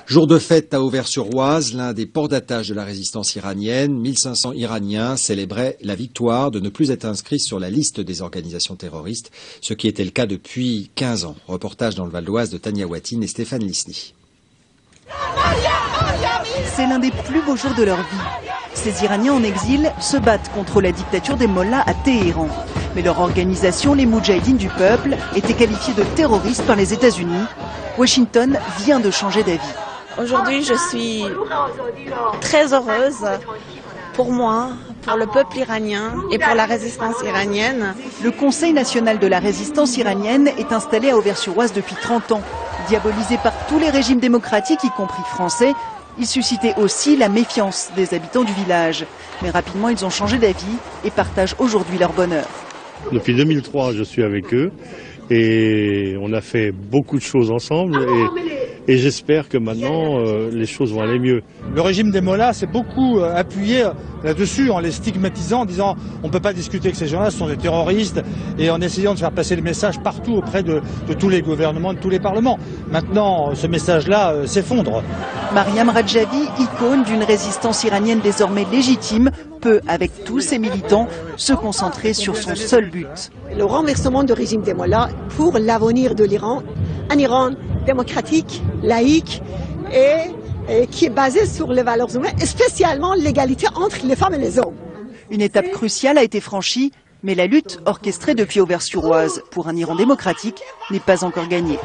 Jour de fête à Auvers-sur-Oise, l'un des ports d'attache de la résistance iranienne. 1500 Iraniens célébraient la victoire de ne plus être inscrits sur la liste des organisations terroristes, ce qui était le cas depuis 15 ans. Reportage dans le Val d'Oise de Tania Watine et Stéphane Lisny. C'est l'un des plus beaux jours de leur vie. Ces Iraniens en exil se battent contre la dictature des mollahs à Téhéran. Mais leur organisation, les Moudjahidines du peuple, était qualifiée de terroriste par les États-Unis. Washington vient de changer d'avis. Aujourd'hui, je suis très heureuse pour moi, pour le peuple iranien et pour la résistance iranienne. Le Conseil national de la résistance iranienne est installé à Auvers-sur-Oise depuis 30 ans. Diabolisé par tous les régimes démocratiques, y compris français, il suscitait aussi la méfiance des habitants du village. Mais rapidement, ils ont changé d'avis et partagent aujourd'hui leur bonheur. Depuis 2003, je suis avec eux et on a fait beaucoup de choses ensemble et j'espère que maintenant les choses vont aller mieux. Le régime des mollahs s'est beaucoup appuyé là-dessus en les stigmatisant, en disant on ne peut pas discuter que ces gens-là sont des terroristes et en essayant de faire passer le message partout auprès de tous les gouvernements, de tous les parlements. Maintenant, ce message-là s'effondre. Mariam Rajavi, icône d'une résistance iranienne désormais légitime, peut, avec tous ses militants, se concentrer sur son seul but. Le renversement du régime des mollahs pour l'avenir de l'Iran, un Iran démocratique, laïque et qui est basé sur les valeurs humaines, et spécialement l'égalité entre les femmes et les hommes. Une étape cruciale a été franchie, mais la lutte orchestrée depuis Auvers-sur-Oise pour un Iran démocratique n'est pas encore gagnée.